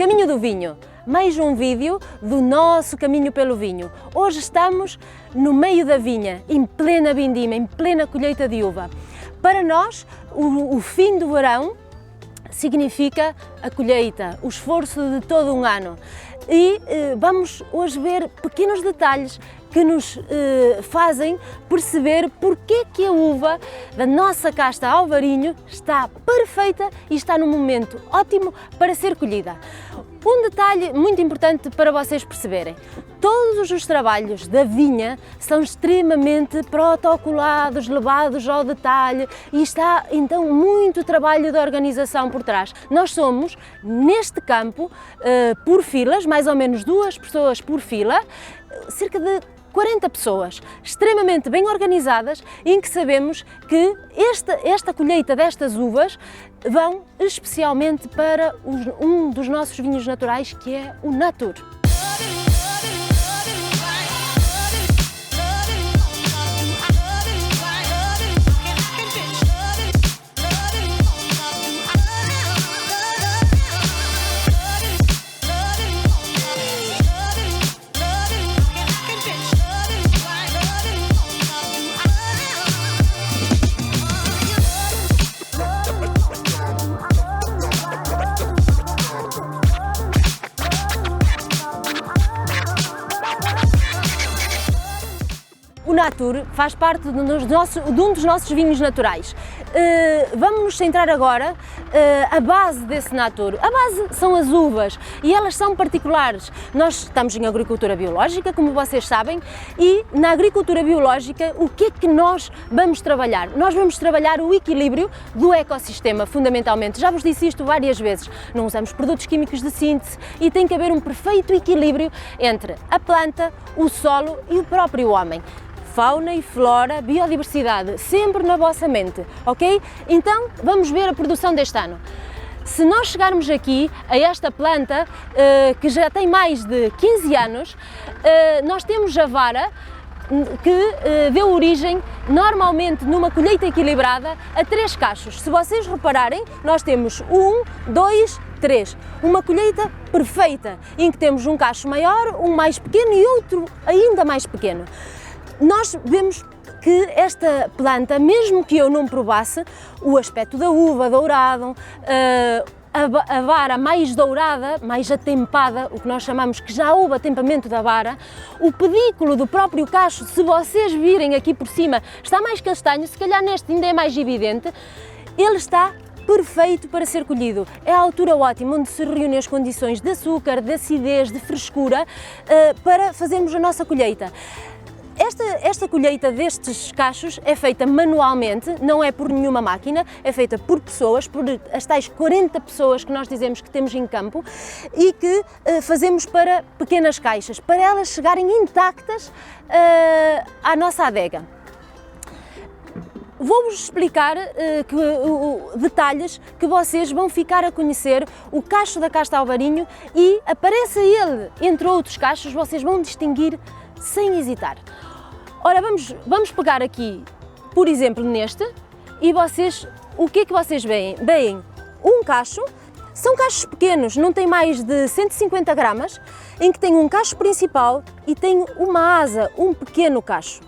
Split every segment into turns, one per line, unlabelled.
Caminho do Vinho, mais um vídeo do nosso caminho pelo vinho. Hoje estamos no meio da vinha, em plena vindima, em plena colheita de uva. Para nós, o fim do verão significa a colheita, o esforço de todo um ano. E vamos hoje ver pequenos detalhes que nos fazem perceber porque que a uva da nossa casta Alvarinho está perfeita e está num momento ótimo para ser colhida. Um detalhe muito importante para vocês perceberem: todos os trabalhos da vinha são extremamente protocolados, levados ao detalhe e está então muito trabalho de organização por trás. Nós somos, neste campo, por filas, mais ou menos 2 pessoas por fila, cerca de 40 pessoas, extremamente bem organizadas, em que sabemos que esta colheita destas uvas vão especialmente para um dos nossos vinhos naturais, que é o Natur. O Natur faz parte de um dos nossos vinhos naturais. Vamos nos centrar agora a base desse Natur. A base são as uvas e elas são particulares. Nós estamos em agricultura biológica, como vocês sabem, e na agricultura biológica o que é que nós vamos trabalhar? Nós vamos trabalhar o equilíbrio do ecossistema, fundamentalmente. Já vos disse isto várias vezes. Não usamos produtos químicos de síntese e tem que haver um perfeito equilíbrio entre a planta, o solo e o próprio homem. Fauna e flora, biodiversidade, sempre na vossa mente, ok? Então, vamos ver a produção deste ano. Se nós chegarmos aqui a esta planta, que já tem mais de 15 anos, nós temos a vara que deu origem, normalmente numa colheita equilibrada, a 3 cachos. Se vocês repararem, nós temos 1, 2, 3. Uma colheita perfeita, em que temos um cacho maior, um mais pequeno e outro ainda mais pequeno. Nós vemos que esta planta, mesmo que eu não provasse, o aspecto da uva dourado, a vara mais dourada, mais atempada, o que nós chamamos que já houve atempamento da vara, o pedículo do próprio cacho, se vocês virem aqui por cima, está mais castanho, se calhar neste ainda é mais evidente, ele está perfeito para ser colhido. É a altura ótima onde se reúnem as condições de açúcar, de acidez, de frescura, para fazermos a nossa colheita. Esta colheita destes cachos é feita manualmente, não é por nenhuma máquina, é feita por pessoas, por as tais 40 pessoas que nós dizemos que temos em campo e que fazemos para pequenas caixas, para elas chegarem intactas à nossa adega. Vou-vos explicar detalhes que vocês vão ficar a conhecer o cacho da casta Alvarinho e apareça ele entre outros cachos, vocês vão distinguir sem hesitar. Ora, vamos pegar aqui, por exemplo, neste, e vocês, o que é que vocês veem? Veem um cacho, são cachos pequenos, não tem mais de 150 gramas, em que tem um cacho principal e tem uma asa, um pequeno cacho.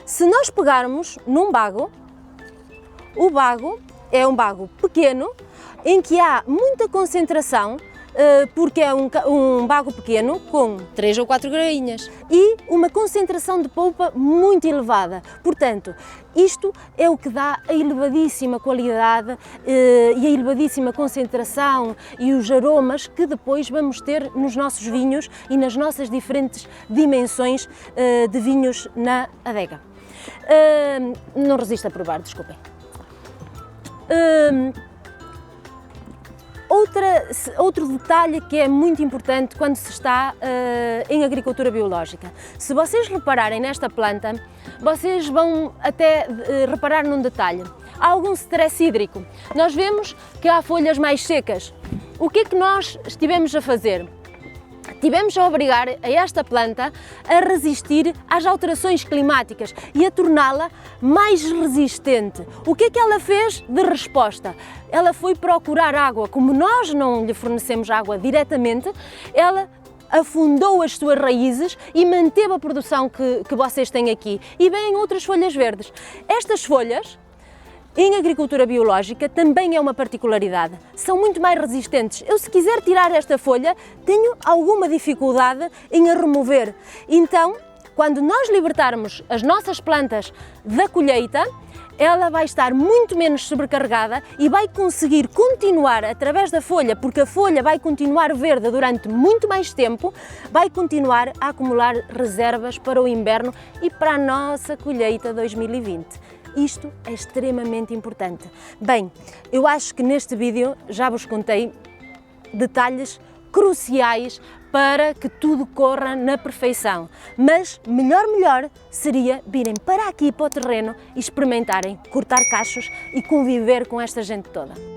Se nós pegarmos num bago, o bago é um bago pequeno, em que há muita concentração, porque é um bago pequeno com 3 ou 4 grainhas e uma concentração de polpa muito elevada. Portanto, isto é o que dá a elevadíssima qualidade e a elevadíssima concentração e os aromas que depois vamos ter nos nossos vinhos e nas nossas diferentes dimensões de vinhos na adega. Não resisto a provar, desculpem. Outro detalhe que é muito importante quando se está em agricultura biológica. Se vocês repararem nesta planta, vocês vão até reparar num detalhe. Há algum stress hídrico. Nós vemos que há folhas mais secas. O que é que nós estivemos a fazer? tivemos a obrigar a esta planta a resistir às alterações climáticas e a torná-la mais resistente. O que é que ela fez de resposta? Ela foi procurar água. Como nós não lhe fornecemos água diretamente, ela afundou as suas raízes e manteve a produção que vocês têm aqui. E vêm outras folhas verdes. Estas folhas, em agricultura biológica, também é uma particularidade. São muito mais resistentes. Eu, se quiser tirar esta folha, tenho alguma dificuldade em a remover. Então, quando nós libertarmos as nossas plantas da colheita, ela vai estar muito menos sobrecarregada e vai conseguir continuar através da folha, porque a folha vai continuar verde durante muito mais tempo, vai continuar a acumular reservas para o inverno e para a nossa colheita 2020. Isto é extremamente importante. Bem, eu acho que neste vídeo já vos contei detalhes cruciais para que tudo corra na perfeição. Mas melhor seria virem para aqui, para o terreno, e experimentarem cortar cachos e conviver com esta gente toda.